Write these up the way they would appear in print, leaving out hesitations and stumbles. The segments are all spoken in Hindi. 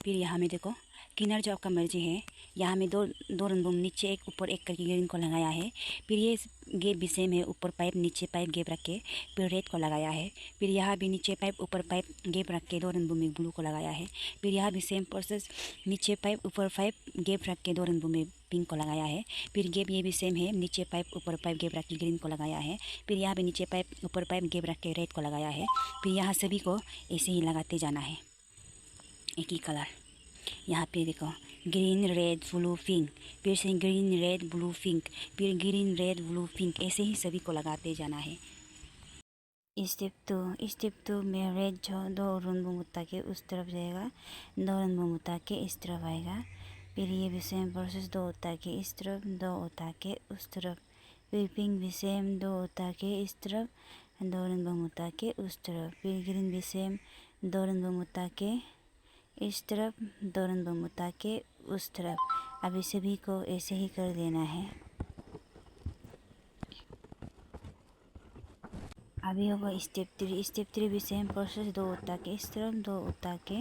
फिर यहाँ में देखो किनार जो आपका मर्जी है, यहाँ में दो दो रन बूम नीचे एक ऊपर एक करके ग्रीन को लगाया है। फिर ये गैप भी सेम है, ऊपर पाइप नीचे पाइप गैप रख के फिर रेड को लगाया है। फिर यहाँ भी नीचे पाइप ऊपर पाइप गैप रख के दो रन बूम में ब्लू को लगाया है। फिर यहाँ भी सेम प्रोसेस, नीचे पाइप ऊपर पाइप गैप रख के दो रन बूम में पिंक को लगाया है। फिर गैप ये भी सेम है, नीचे पाइप ऊपर पाइप गैप रख के ग्रीन को लगाया है। फिर यहाँ भी नीचे पाइप ऊपर पाइप गैप रख के रेड को लगाया है। फिर यहाँ सभी को ऐसे ही लगाते जाना है, एक ही कलर। यहाँ पे देखो ग्रीन रेड ब्लू पिंक, फिर से ग्रीन रेड ब्लू पिंक, फिर ग्रीन रेड ब्लू पिंक, ऐसे ही सभी को लगाते जाना है। स्टेप टू में रेड जो दो रन बूम उठा के उस तरफ जाएगा, दो रन बूम उठा के इस तरफ आएगा। फिर ये भी सेम प्रोसेस, दो उठा के इस तरफ, दो उठा के उस तरफ। फिर पिंक भी सेम, दो उठा के इस तरफ, दो रन बूम उठा के उस तरफ। फिर ग्रीन भी सेम, दो रन बूम उठा के इस तरफ, दो रन बूम उठा के उस तरफ। अभी सभी को ऐसे ही कर देना है। अभी होगा स्टेप थ्री भी सेम प्रोसेस, दो उठा के इस तरफ, दो उठा के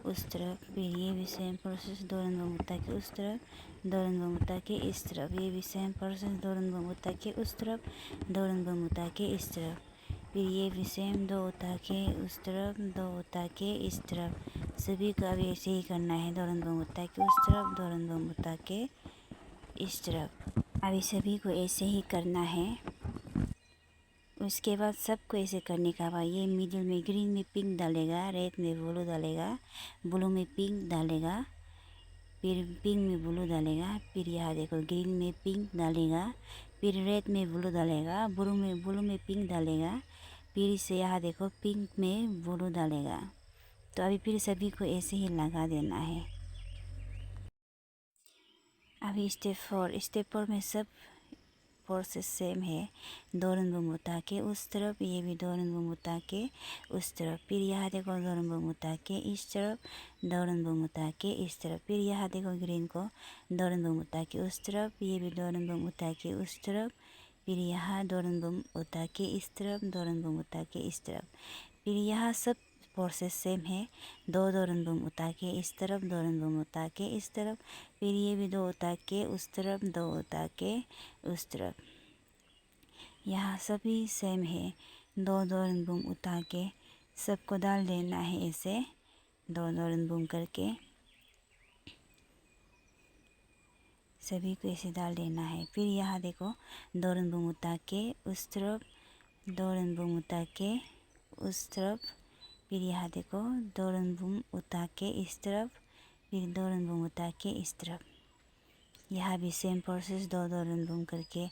उस तरफ। फिर ये भी सेम प्रोसेस, दो रन बूम उठा के उस तरफ, दो रन बूम उठा के इस तरफ। ये भी सेम प्रोसेस, दो रन बूम उठा के उस तरफ, दो रन बूम उठा के इस तरफ। फिर ये भी सेम, दो उठा के उस तरफ, दो उठा के इस तरफ। सभी को अभी ऐसे ही करना है, दो रन बूम उठा के उस तरफ, दो रन बूम उठा के इस तरफ। अभी सभी को ऐसे ही करना है। उसके बाद सबको ऐसे करने का बाद ये मिडिल में ग्रीन में पिंक डालेगा, रेड में ब्लू डालेगा, ब्लू में पिंक डालेगा, फिर पिंक में ब्लू डालेगा। फिर यहाँ देखो ग्रीन में पिंक डालेगा, फिर रेड में ब्लू डालेगा, ब्लू में पिंक डालेगा, फिर से यहाँ देखो पिंक में ब्लू डालेगा। तो अभी फिर सभी को ऐसे ही लगा देना है। अभी स्टेप फोर में सब प्रोसेस सेम है, दो रन बूम उठा के उस तरफ, ये भी दो रन बूम उठा के उस तरफ। फिर यहाँ देखो दो रन बूम उठा के इस तरफ, दो रन बूम उठा के इस तरफ। फिर यहाँ देखो ग्रीन को दो रन बूम उठा के उस तरफ, ये भी दो रन बूम उठा के उस तरफ। फिर यहाँ दो रन बूम उठा के इस तरफ, दो रन बूम उठा के इस तरफ। फिर यहाँ सब प्रोसेस सेम है, दो दो रन बूम उठा के इस तरफ, दो रन बूम उठा के इस तरफ। फिर ये भी दो उठा के उस तरफ, दो उठा के उस तरफ। यहाँ सभी सेम है, दो दो रन बूम उठा के सबको डाल देना है ऐसे, दो दो रन बूम करके सभी को ऐसे डाल देना है। फिर यहाँ देखो दो रन बूम उठा के उस तरफ, दो रन बूम उठा के उस तरफ। फिर यहाँ देखो दो रन बूम उठा के इस तरफ, फिर दो रन बूम उठा के इस तरफ। यहाँ भी सेम प्रोसेस, दो दो रन बूम करके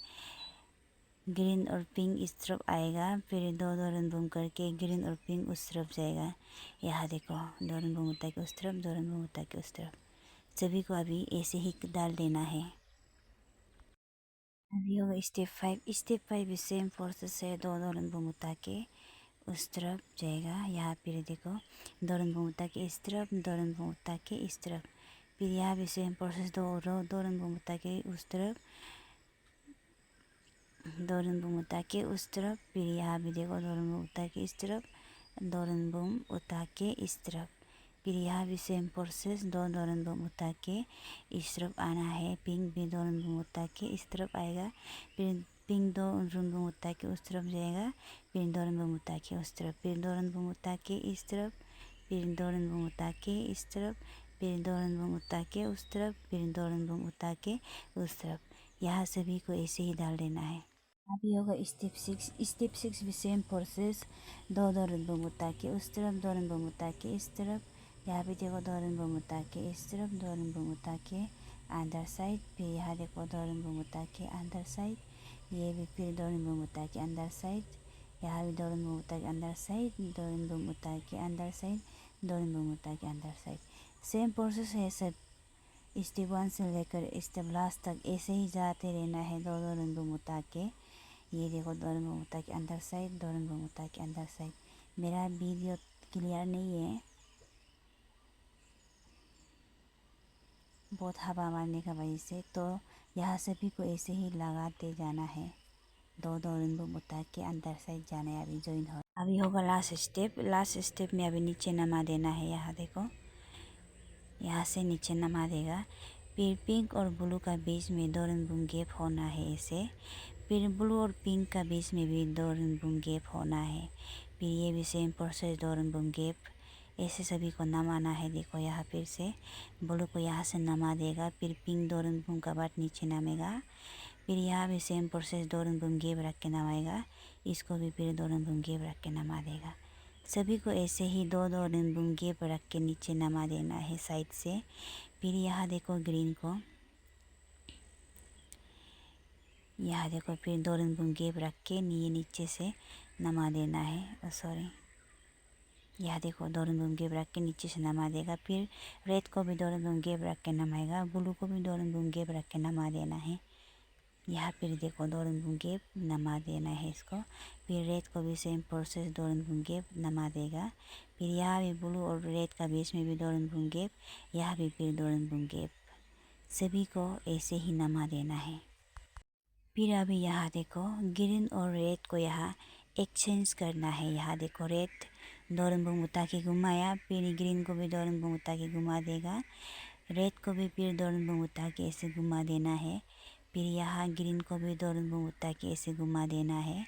ग्रीन और पिंक इस तरफ आएगा, फिर दो दो रन बूम करके ग्रीन और पिंक उस तरफ जाएगा। यहाँ देखो दो रन बूम उठा के उस तरफ, दो रन बूम उठा के उस तरफ। सभी को अभी ऐसे ही डाल देना है। अभी होगा स्टेप फाइव भी सेम प्रोसेस है, दो दो रन बूम उठा के उस तरफ जाएगा। यहाँ फिर देखो दो रन बूम उठा के इस तरफ, दो रन बूम उठा के इस तरफ। फिर यहाँ भी सेम प्रोसेस, दो रन बूम उठा के उस तरफ, दो रन बूम उठा के उस तरफ। फिर यहाँ भी देखो दो रन बूम उठा के इस तरफ, दो रन बूम उठा के इस तरफ। फिर यहाँ भी सेम प्रोसेस, दो दो रन बूम उठा के इस तरफ आना है। पिंक भी दो रन बूम उठा के इस तरफ आएगा, फिर पिंक दो रन बूम उठा के उस तरफ जाएगा, फिर दो रन बूम उठा के उस तरफ, फिर दो रन बूम उठा के इस तरफ, फिर दो रन बूम उठा के इस तरफ, फिर दो रन बूम उठा के उस तरफ, फिर दो रन बूम उठा के उस तरफ। यहाँ सभी को ऐसे ही डाल देना है। अभी होगा स्टेप सिक्स भी सेम प्रोसेस, दो दो रन बूम उठा के उस तरफ, दो रन बूम उठा के इस तरफ। यहाँ भी देखो दो रन बूम उठा के इस तरफ, दो रन बूम उठा के अदर साइड। फिर यहाँ देखो दो रन बूम उठा के अदर साइड, ये भी फिर दो रन बूम उठा के अंदर साइड। यहाँ भी दो रन बूम उठा के अंदर साइड, दो रन बूम उठा के अंदर साइड, दो रन बूम उठा के अंदर साइड। सेम प्रोसेस है सब, स्टेप वन से लेकर स्टेप लास्ट तक ऐसे ही जाते रहना है, दो दो रन बूम उठा के। ये देखो दो रन बूम उठा के अंदर साइड, दो रन बूम उठा के अंदर साइड। मेरा वीडियो क्लियर नहीं है, बहुत हवा मारने का वजह से, तो यहाँ सभी को ऐसे ही लगाते जाना है, दो दो रन बूम उठा के अंदर साइड जाना है। अभी अभी होगा लास्ट स्टेप में अभी नीचे नमा देना है। यहाँ देखो यहाँ से नीचे नमा देगा। फिर पिंक और ब्लू का बीच में 2 रंग गैप होना है ऐसे। फिर ब्लू और पिंक का बीच में भी 2 रंग गैप होना है। फिर ये भी सेम प्रोसेस 2 रंग गैप ऐसे सभी को नमाना है। देखो यहाँ फिर से ब्लू को यहाँ से नमा देगा, फिर पिंक 2 रंग का बाद नीचे नमेगा। फिर यहाँ भी सेम प्रोसेस 2 रंग गैप रख के नमाएगा। इसको भी फिर 2 रंग गैप रख के नमा देगा। सभी को ऐसे ही 2-2 रंग गैप रख के नीचे नमा देना है साइड से। फिर यहाँ देखो ग्रीन को, यहाँ देखो फिर 2 रंग गैप रख के नीचे से नमा देना है। सॉरी, यहाँ देखो 2 रंग गैप रख के नीचे से नमा देगा। फिर रेड को भी 2 रंग गैप रख के नमाएगा, ब्लू को भी 2 रंग गैप रख के नमा देना है। यहाँ फिर देखो 2 रंग गैप नमा देना है इसको। फिर रेड को भी सेम प्रोसेस 2 रंग गैप नमा देगा। फिर यहाँ भी ब्लू और रेड का बीच में भी 2 रंग गैप, यहाँ भी फिर 2 रंग गैप, सभी को ऐसे ही नमा देना है। फिर अभी यहाँ देखो ग्रीन और रेड को यहाँ एक्सचेंज करना है। यहाँ देखो रेड 2 रंग उठा के घुमाया, फिर ग्रीन को भी 2 रंग उठा के घुमा देगा। रेड को भी फिर 2 रंग उठा के ऐसे घुमा देना है। फिर यहाँ ग्रीन को भी 2 रंग उठा के ऐसे घुमा देना है।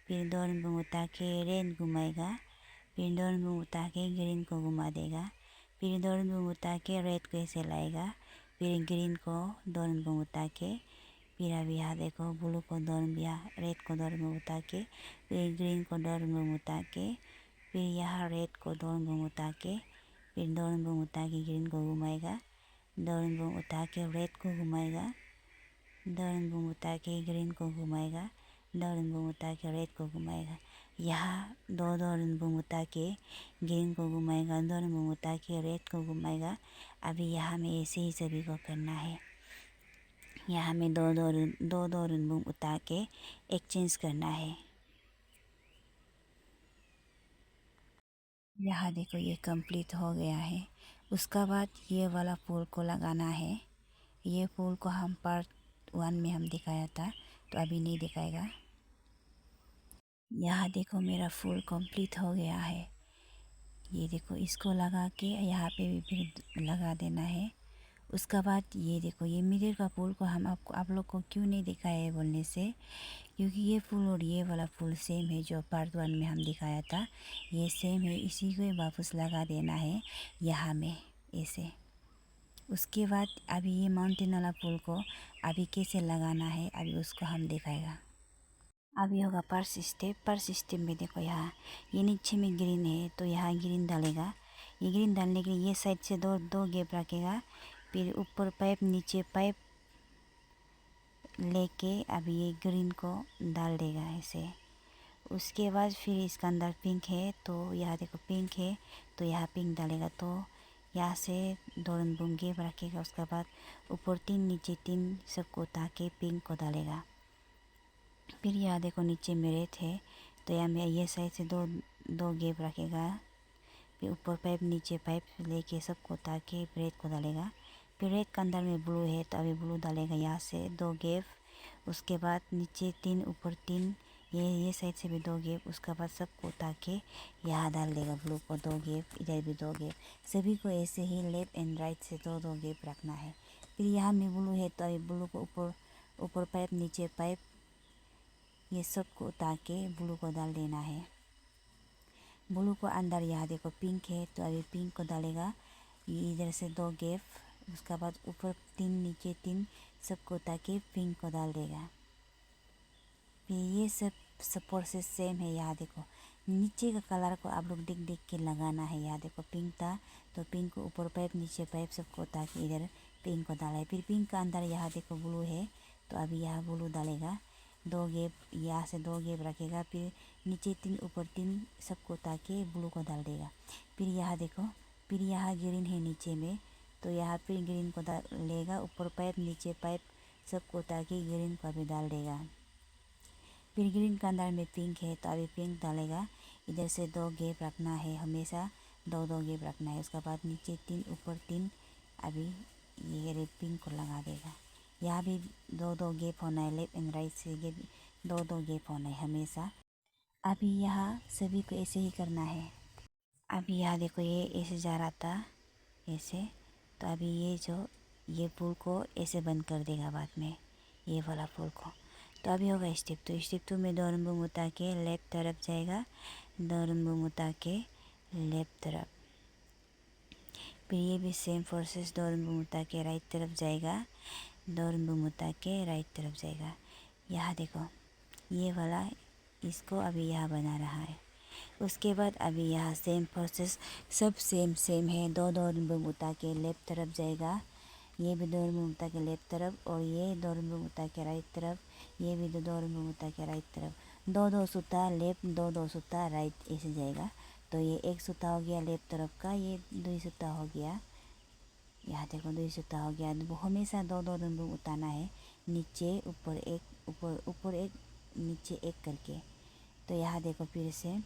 फिर 2 रंग उठा के रेड घुमाएगा, फिर 2 रंग उठा के ग्रीन को घुमा देगा। फिर 2 रंग उठा के रेड को ऐसे लाएगा, फिर ग्रीन को 2 रंग उठा के। फिर अभी यहाँ देखो ब्लू को 2 रंग, यहाँ रेड को 2 रंग उठा के, फिर ग्रीन को 2 रंग उठा के, फिर यहाँ रेड को 2 रंग उठा के, फिर 2 रंग उठा के ग्रीन को घुमाएगा, 2 रंग उठा के रेड को घुमाएगा, 2 रंग उठा के ग्रीन को घुमाएगा, 2 रंग उठा के रेड को घुमाएगा। यहाँ 2-2 रंग उठा के ग्रीन को घुमाएगा, 2 रंग उठा के रेड को घुमाएगा। अभी यहाँ में ऐसे ही सभी को करना है। यहाँ में 2-2 रंग उठा के एक्सचेंज करना है। यहाँ देखो ये कंप्लीट हो गया है। उसका बाद ये वाला फूल को लगाना है। ये फूल को हम पार्ट 1 में हम दिखाया था, तो अभी नहीं दिखाएगा। यहाँ देखो मेरा फूल कंप्लीट हो गया है। ये देखो इसको लगा के यहाँ पे भी फिर लगा देना है। उसका बाद ये देखो ये मिरर का फूल को हम आप लोग को क्यों नहीं दिखाया है बोलने से, क्योंकि ये फूल और ये वाला फूल सेम है जो पार्ट 1 में हम दिखाया था, ये सेम है। इसी को वापस लगा देना है यहाँ में ऐसे। उसके बाद अभी ये माउंटेन वाला फूल को अभी कैसे लगाना है अभी उसको हम दिखाएगा। अभी होगा फर्स्ट स्टेप में देखो यहाँ ये नीचे में ग्रीन है तो यहाँ ग्रीन डालेगा। ये ग्रीन डालने के लिए ये साइड से दो गैप रखेगा, फिर ऊपर पाइप नीचे पाइप लेके अभी ये ग्रीन को डाल देगा ऐसे। उसके बाद फिर इसका अंदर पिंक है तो यहाँ देखो पिंक है तो यहाँ पिंक डालेगा, तो यहाँ से 2 रंग गैप रखेगा। उसके बाद ऊपर 3 नीचे 3 सबको उठा के पिंक को डालेगा। फिर यहाँ देखो नीचे में रेड है तो यहाँ में ये साइड से दो गैप रखेगा, फिर ऊपर पाइप नीचे पाइप लेके सबको उठा के रेड को डालेगा। फिर रेड के अंदर में ब्लू है तो अभी ब्लू डालेगा, यहाँ से 2 गैप। उसके बाद नीचे 3 ऊपर 3, ये साइड से भी 2 गैप। उसके बाद सबको उठा के यहाँ डाल देगा, ब्लू को 2 गैप, इधर भी 2 गैप। सभी को ऐसे ही लेफ्ट एंड राइट से 2-2 गैप रखना है। फिर यहाँ में ब्लू है तो अभी ब्लू को ऊपर पाइप नीचे पाइप ये सबको उठा के ब्लू को डाल देना है। ब्लू को अंदर यहाँ देखो पिंक है तो अभी पिंक को डालेगा, ये इधर से 2 गैप। उसके बाद ऊपर 3 नीचे 3 सबको उठा के पिंक को डाल देगा। फिर ये सब प्रोसेस सेम है। यहाँ देखो नीचे का कलर को आप लोग देख के लगाना है। यहाँ देखो पिंक था तो पिंक को ऊपर पाइप नीचे पाइप सबको उठा के इधर पिंक को डाला है। फिर पिंक का अंदर यहाँ देखो ब्लू है तो अभी यहाँ ब्लू डालेगा, 2 गैप, यहाँ से 2 गैप रखेगा। फिर नीचे 3 ऊपर 3 सबको उठा के ब्लू को डाल देगा। फिर यहाँ देखो फिर यहाँ ग्रीन है नीचे में तो यहाँ फिर ग्रीन को डालेगा, ऊपर पाइप नीचे पाइप सबको उठा के ग्रीन को अभी डाल देगा। फिर ग्रीन के अंदर में पिंक है तो अभी पिंक डालेगा, इधर से 2 गैप रखना है, हमेशा 2-2 गैप रखना है। उसके बाद नीचे 3 ऊपर 3 अभी ये रेड पिंक को लगा देगा। यहाँ भी 2-2 गैप होना है, लेफ्ट एंड राइट से गैप 2-2 गैप होना है हमेशा। अभी यहाँ सभी को ऐसे ही करना है। अभी यहाँ देखो ये ऐसे जा रहा था ऐसे, तो अभी ये पुल को ऐसे बंद कर देगा बाद में, ये वाला पुल को। तो अभी होगा स्टेप 2 में डोरम्बुम उठा के लेफ्ट तरफ जाएगा, डोरम्बुम उठा के लेफ्ट तरफ। फिर ये भी सेम प्रोसेस, डोरम्बुम उठा के राइट तरफ जाएगा, डोरम्बुम उठा के राइट तरफ जाएगा। यहाँ देखो ये वाला, इसको अभी यहाँ बना रहा है। उसके बाद अभी यहाँ सेम प्रोसेस, सब सेम है। दो डोरम्बुम उठा के लेफ्ट तरफ जाएगा, ये भी डोरम्बुम उठा के लेफ्ट तरफ, और ये डोरम्बुम उठा के राइट तरफ, ये भी डोरम्बुम उठा के राइट तरफ। दो सूता लेफ्ट, दो सूता राइट ऐसे जाएगा। तो ये एक सूता हो गया लेफ्ट तरफ का, ये दो सूता हो गया। यहाँ देखो दो सूता हो गया। वो हमेशा दो डोरम्बुम उठाना है, नीचे ऊपर एक, ऊपर एक, नीचे एक करके। तो यहाँ देखो फिर से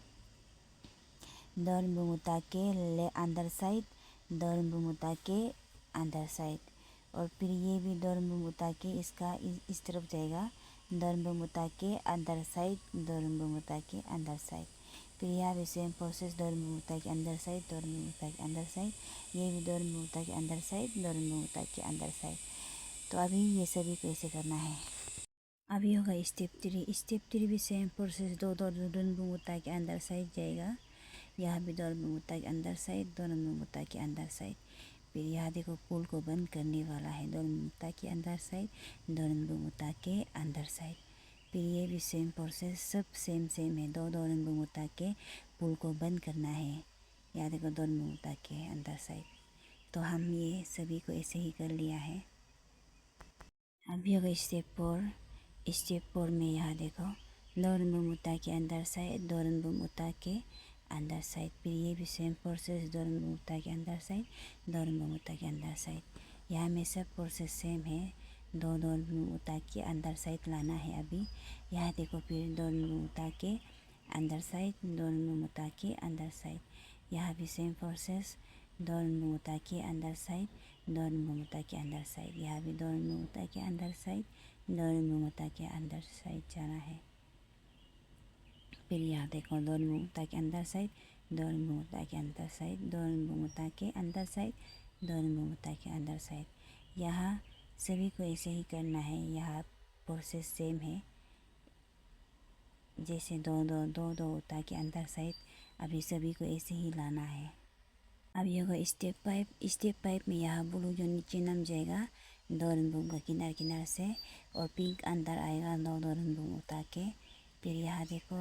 डोरम्बुम उठा के ले अंदर साइड, डोरम्बुम उठा के अंदर साइड, और फिर ये भी डोरम्बुम उठा के इसका इस तरफ जाएगा, डोरम्बुम उठा के अंदर साइड, डोरम्बुम उठा के अंदर साइड। फिर यहाँ भी सेम प्रोसेस, डोरम्बुम उठा के अंदर साइड, डोरम्बुम उठा के अंदर साइड, ये भी डोरम्बुम उठा के अंदर साइड, डोरम्बुम उठा के अंदर साइड। तो अभी ये सभी को ऐसे करना है। अभी होगा स्टेप 3 भी सेम प्रोसेस, दो डोरम्बुम उठा के अंदर साइड जाएगा, यहाँ भी डोरम्बुम उठा के अंदर साइड, डोरम्बुम उठा के अंदर साइड। फिर यहाँ देखो पुल को बंद करने वाला है, डोरम्बुम उठा के अंदर साइड, डोरम्बुम उठा के अंदर साइड। फिर ये भी सेम प्रोसेस, सब सेम है। दो डोरम्बुम उठा के पुल को बंद करना है, यहाँ देखो डोरम्बुम उठा के अंदर साइड। तो हम ये सभी को ऐसे ही कर लिया है। अभी होगा स्टेप 4 में यहाँ देखो डोरम्बुम उठा के अंदर साइड, डोरम्बुम उठा के अंदर साइड। फिर ये भी सेम प्रोसेस, डोरम्बुम उठा के अंदर साइड, डोरम्बुम उठा के अंदर साइड। यहाँ में सब प्रोसेस सेम है। दो डोरम्बुम उठा के अंदर साइड लाना है अभी। यहाँ देखो फिर डोरम्बुम उठा के अंदर साइड, डोरम्बुम उठा के अंदर साइड। यहाँ भी सेम प्रोसेस, डोरम्बुम उठा के अंदर साइड, डोरम्बुम उठा के अंदर साइड। यहाँ भी डोरम्बुम उठा के अंदर साइड, डोरम्बुम उठा के अंदर साइड जाना है। फिर यहाँ देखो डोरम्बुम उठा के अंदर साइड, डोरम्बुम उठा के अंदर साइड, डोरम्बुम उठा के अंदर साइड, डोरम्बुम उठा के अंदर साइड। यहाँ सभी को ऐसे ही करना है। यहाँ प्रोसेस सेम है, जैसे दो उठा के अंदर साइड, अभी सभी को ऐसे ही लाना है। अभी होगा स्टेप 5 में यहाँ ब्लू जो नीचे नाम जाएगा डोरम्बुम का किनार से, और पिंक अंदर आएगा दो डोरम्बुम उठा के। फिर यहाँ देखो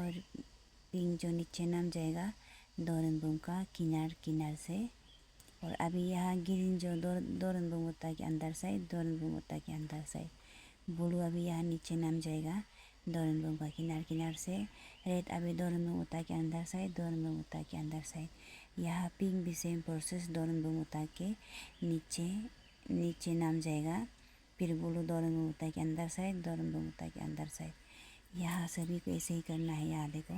पिंक जो नीचे नाम जाएगा डोरम्बुम का किनार से, और अभी यहाँ ग्रीन जो डोरम्बुम उठा के अंदर साइड, डोरम्बुम उठा के अंदर साइड। ब्लू अभी यहाँ नीचे नाम जाएगा डोरम्बुम का किनार से। रेड अभी डोरम्बुम उठा के अंदर साइड, डोरम्बुम उठा के अंदर साइड। यहाँ पिंक भी सेम प्रोसेस, डोरम्बुम उठा के नीचे नाम जाएगा। फिर ब्लू डोरम्बुम उठा के अंदर साइड, डोरम्बुम उठा के अंदर साइड। यहाँ सभी को ऐसे ही करना है। यहाँ देखो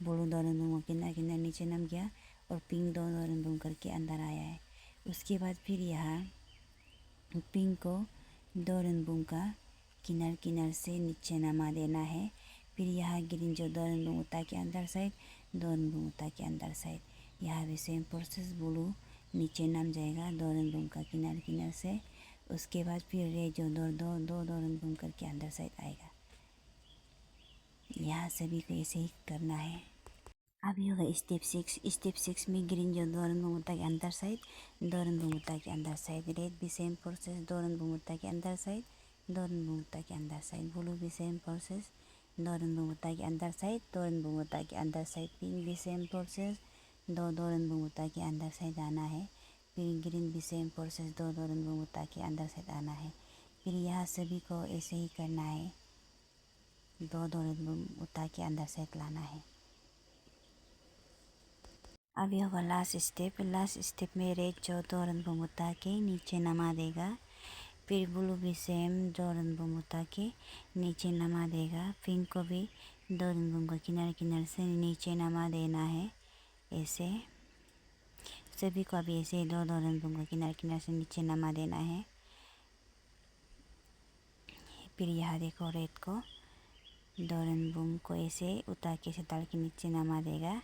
ब्लू डोरम्बुम किनार नीचे नाम गया, और पिंक दो डोरम्बुम करके अंदर आया है। उसके बाद फिर यहाँ पिंक को डोरम्बुम का किनार से नीचे नमा देना है। फिर यहाँ ग्रीन जो डोरम्बुम उठा के अंदर साइड, डोरम्बुम उठा के अंदर साइड। यहाँ भी सेम प्रोसेस, ब्लू नीचे नाम जाएगा डोरम्बुम का किनार से। उसके बाद फिर रेड जो दो डोरम्बुम करके अंदर साइड आएगा। यहाँ सभी को ऐसे ही करना है। अभी होगा स्टेप 6 में ग्रीन जो डोरम्बुम उठा के अंदर साइड, डोरम्बुम उठा के अंदर साइड। रेड भी सेम प्रोसेस, डोरम्बुम उठा के अंदर साइड, डोरम्बुम उठा के अंदर साइड। ब्लू भी सेम प्रोसेस, डोरम्बुम उठा के अंदर साइड, डोरम्बुम उठा के अंदर साइड। पिंक भी सेम प्रोसेस, दो डोरम्बुम उठा के अंदर साइड आना है। फिर ग्रीन भी सेम प्रोसेस, दो डोरम्बुम उठा के अंदर साइड आना है। फिर यहाँ सभी को ऐसे ही करना है, दो डोरम्बुम उठा के अंदर साइड लाना है। अभी होगा लास्ट स्टेप में रेड जो डोरम्बुम उठा के नीचे नमा देगा। फिर ब्लू भी सेम डोरम्बुम उठा के नीचे नमा देगा। पिंक को भी डोरम्बुम का किनार से नीचे नमा देना है। ऐसे सभी को अभी ऐसे दो डोरम्बुम का किनार से नीचे नमा देना है। फिर यहाँ देखो रेड को डोरम्बुम को ऐसे उठा के से डाल के नीचे नमा देगा।